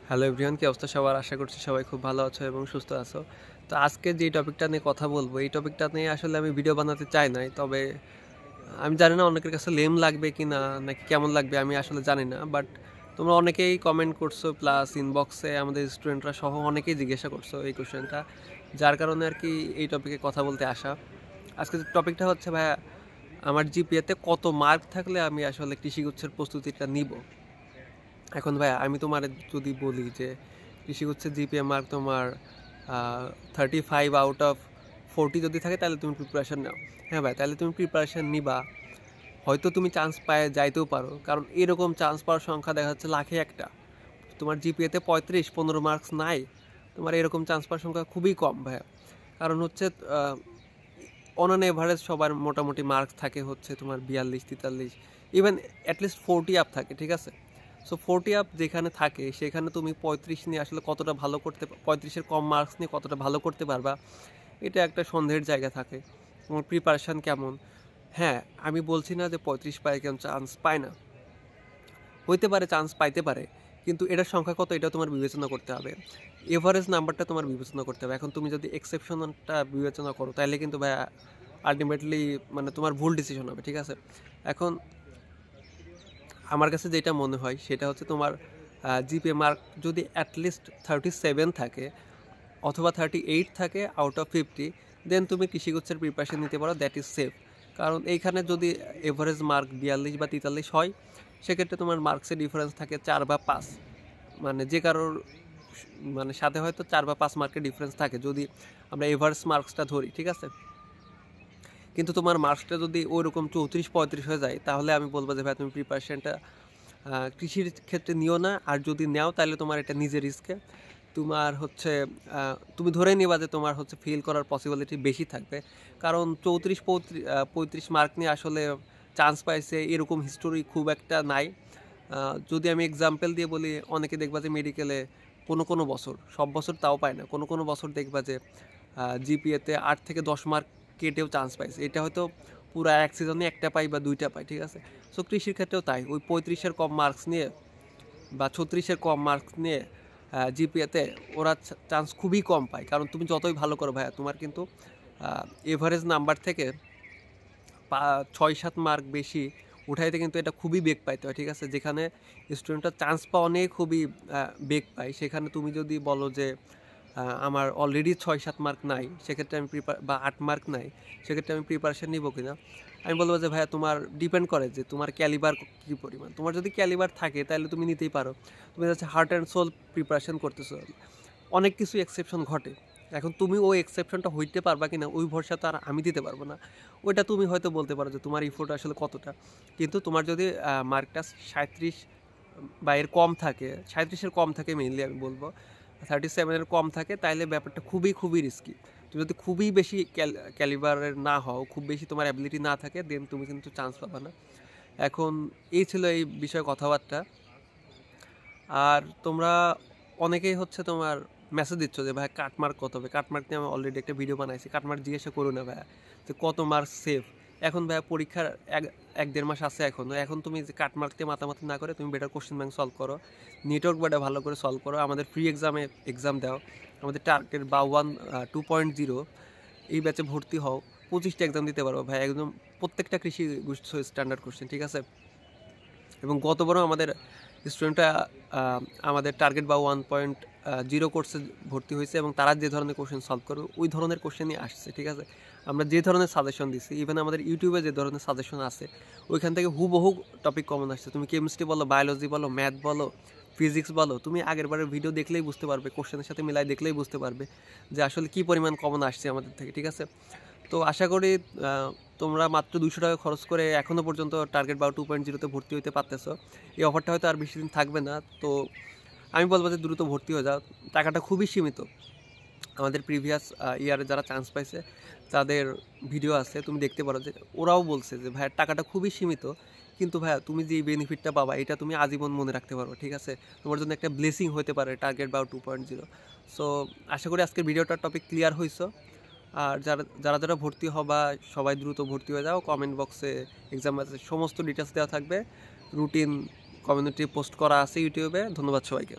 Hello everyone, কি অবস্থা সবার? আশা করছি সবাই খুব ভালো আছো এবং সুস্থ আছো। তো আজকে যে টপিকটা নিয়ে কথা বলবো, এই টপিকটা নিয়ে আসলে আমি ভিডিও বানাতে চাই নাই। তবে আমি জানি না অনেকের কাছে লেম লাগবে কি না, নাকি কেমন লাগবে আমি আসলে জানি না। বাট তোমরা অনেকেই কমেন্ট করছো, প্লাস ইনবক্সে আমাদের স্টুডেন্টরা সহ অনেকেই জিজ্ঞাসা করছো এই কোশ্চেনটা, যার কারণে আর কি এই টপিকে কথা বলতে আসা। আজকে টপিকটা হচ্ছে ভাইয়া, আমার জিপিএতে কত মার্ক থাকলে আমি আসলে কৃষিগুচ্ছের প্রস্তুতিটা নিব। এখন ভাই আমি তোমার যদি বলি যে কৃষিগুচ্ছের জিপিএ মার্ক তোমার 35/40 যদি থাকে তাহলে তুমি প্রিপারেশান নাও। হ্যাঁ ভাই, তাহলে তুমি প্রিপারেশান নিবা, হয়তো তুমি চান্স পায় যাইতেও পারো, কারণ এরকম চান্স পাওয়ার সংখ্যা দেখা যাচ্ছে লাখে একটা। তোমার জিপিএতে 35-15 মার্কস নাই, তোমার এরকম চান্স পাওয়ার সংখ্যা খুবই কম ভাইয়া। কারণ হচ্ছে অন অ্যান এভারেজ সবার মোটামুটি মার্কস থাকে হচ্ছে তোমার 42-43, ইভেন অ্যাটলিস্ট 40 আপ থাকে, ঠিক আছে? সো 40 আপ যেখানে থাকে সেখানে তুমি 35 নিয়ে আসলে কতটা ভালো করতে, 35-এর কম মার্কস নিয়ে কতটা ভালো করতে পারবা, এটা একটা সন্দেহের জায়গা থাকে। তোমার প্রিপারেশান কেমন? হ্যাঁ, আমি বলছি না যে 35 পায় কেন চান্স পায় না, হইতে পারে চান্স পাইতে পারে, কিন্তু এটার সংখ্যা কত এটা তোমার বিবেচনা করতে হবে। এভারেজ নাম্বারটা তোমার বিবেচনা করতে হবে। এখন তুমি যদি এক্সেপশনটা বিবেচনা করো তাহলে কিন্তু ভাই আলটিমেটলি মানে তোমার ভুল ডিসিশন হবে, ঠিক আছে? এখন আমার কাছে যেটা মনে হয় সেটা হচ্ছে তোমার জিপিএ মার্ক যদি অ্যাটলিস্ট 37 থাকে অথবা 38 থাকে আউট অফ 50, দেন তুমি কৃষিগুচ্ছের প্রিপারেশন নিতে পারো, দ্যাট ইজ সেফ। কারণ এইখানে যদি এভারেজ মার্ক 42 বা 43 হয়, সেক্ষেত্রে তোমার মার্কসের ডিফারেন্স থাকে 4 বা 5, মানে যে কারোর মানে সাথে হয়তো 4 বা 5 মার্কের ডিফারেন্স থাকে যদি আমরা এভারেজ মার্কসটা ধরি, ঠিক আছে? কিন্তু তোমার মার্কসটা যদি ওই রকম 34-35 হয়ে যায়, তাহলে আমি বলবো যে ভাই তুমি প্রিপারেশনটা কৃষির ক্ষেত্রে নিও না। আর যদি নাও তাহলে তোমার এটা নিজের রিস্কে, তোমার হচ্ছে তুমি ধরে নিবা যে তোমার হচ্ছে ফেল করার পসিবিলিটি বেশি থাকবে। কারণ 34-35 মার্ক নিয়ে আসলে চান্স পাইছে এরকম হিস্টোরি খুব একটা নাই। যদি আমি এক্সাম্পল দিয়ে বলি, অনেকে দেখবা যে মেডিকেলে কোনো কোনো বছর, সব বছর তাও পায় না, কোনো কোনো বছর দেখবা যে জিপিএতে 8 থেকে 10 মার্ক কেটেও চান্স পাইছে। এটা হয়তো পুরো এক সিজনে একটা পাই বা দুইটা পাই, ঠিক আছে? সো কৃষির ক্ষেত্রেও তাই, ওই 35-এর কম মার্কস নিয়ে বা 36-এর কম মার্কস নিয়ে জিপিএতে ওরা চান্স খুবই কম পায়। কারণ তুমি যতই ভালো করো ভাইয়া, তোমার কিন্তু এভারেজ নাম্বার থেকে 6-7 মার্ক বেশি উঠাইতে কিন্তু এটা খুবই বেগ পাইতে হয়, ঠিক আছে? যেখানে স্টুডেন্টরা চান্স পাওয়া নিয়ে খুবই বেগ পায়, সেখানে তুমি যদি বলো যে আমার অলরেডি 6-7 মার্ক নাই, সেক্ষেত্রে আমি বা 8 মার্ক নাই, সেক্ষেত্রে আমি প্রিপারেশান নিব কিনা, আমি বলবো যে ভাইয়া তোমার ডিপেন্ড করে যে তোমার ক্যালিবার কী পরিমাণ। তোমার যদি ক্যালিবার থাকে তাহলে তুমি নিতেই পারো, তুমি হচ্ছে হার্ট অ্যান্ড সোল প্রিপারেশান করতেছো। অনেক কিছু এক্সেপশন ঘটে, এখন তুমি ওই এক্সেপশনটা হইতে পারবা কিনা ওই ভরসা তো আর আমি দিতে পারবো না। ওইটা তুমি হয়তো বলতে পারো যে তোমার ইফোর্ট আসলে কতটা। কিন্তু তোমার যদি মার্কটা 37 বা এর কম থাকে, 37-এর কম থাকে মেইনলি আমি বলবো, 37-এর কম থাকে, তাইলে ব্যাপারটা খুবই খুবই রিস্কি। তুমি যদি খুবই বেশি ক্যালিবারের না হও, খুব বেশি তোমার অ্যাবিলিটি না থাকে, দেন তুমি কিন্তু চান্স পাবা না। এখন এই ছিল এই বিষয়ে কথাবার্তা। আর তোমরা অনেকেই হচ্ছে তোমার মেসেজ দিচ্ছ যে ভাই কাটমার্ক কত হবে, কাটমার্ক নিয়ে আমি অলরেডি একটা ভিডিও বানাইছি, কাটমার্ক জিজ্ঞাসা করো না ভাইয়া যে কত মার্ক সেফ। এখন ভাইয়া পরীক্ষার 1-1.5 মাস আছে এখন, এখন তুমি যে কাটমার্ক দিয়ে মাতামাতি না করে তুমি বেটার কোশ্চেন ব্যাংক সলভ করো, নেটওয়ার্ক বোর্ডে ভালো করে সলভ করো, আমাদের ফ্রি এক্সাম দাও, আমাদের টার্গেট বা 2.0 এই ব্যাচে ভর্তি হও, 25টা এক্সাম দিতে পারো ভাই, একদম প্রত্যেকটা কৃষি স্ট্যান্ডার্ড কোশ্চেন, ঠিক আছে? এবং গতবারও আমাদের স্টুডেন্টরা আমাদের টার্গেট বা 1.0 কোর্সে ভর্তি হয়েছে, এবং তারা যে ধরনের কোশ্চেন সলভ করবে ওই ধরনের কোশ্চেনই আসছে, ঠিক আছে? আমরা যে ধরনের সাজেশন দিচ্ছি, ইভেন আমাদের ইউটিউবে যে ধরনের সাজেশন আছে ওইখান থেকে হুবহু টপিক কমন আসছে। তুমি কেমিস্ট্রি বলো, বায়োলজি বলো, ম্যাথ বলো, ফিজিক্স বলো, তুমি আগের বারের ভিডিও দেখলেই বুঝতে পারবে, কোশ্চেনের সাথে মিলাই দেখলেই বুঝতে পারবে যে আসলে কী পরিমাণ কমন আসছে আমাদের থেকে, ঠিক আছে? তো আশা করি তোমরা মাত্র 200 টাকা খরচ করে এখনও পর্যন্ত টার্গেট বা 2.0-তে ভর্তি হইতে পারতেছো। এই অফারটা হয়তো আর বেশি দিন থাকবে না, তো আমি বলবো যে দ্রুত ভর্তি হয়ে যাও। টাকাটা খুবই সীমিত। আমাদের প্রিভিয়াস ইয়ারে যারা চান্স পাইছে তাদের ভিডিও আছে, তুমি দেখতে পারো যে ওরাও বলছে যে ভাইয়া টাকাটা খুবই সীমিত, কিন্তু ভাইয়া তুমি যে বেনিফিটটা পাবা এটা তুমি আজীবন মনে রাখতে পারো, ঠিক আছে? তোমার জন্য একটা ব্লেসিং হতে পারে টার্গেট বা 2.0। সো আশা করি আজকের ভিডিওটার টপিক ক্লিয়ার হয়েছে। আর যারা যারা যারা ভর্তি হবা সবাই দ্রুত ভর্তি হয়ে যাও। কমেন্ট বক্সে এক্সাম সমস্ত ডিটেলস দেওয়া থাকবে, রুটিন কমিউনিটি পোস্ট করা আছে ইউটিউবে। ধন্যবাদ সবাইকে।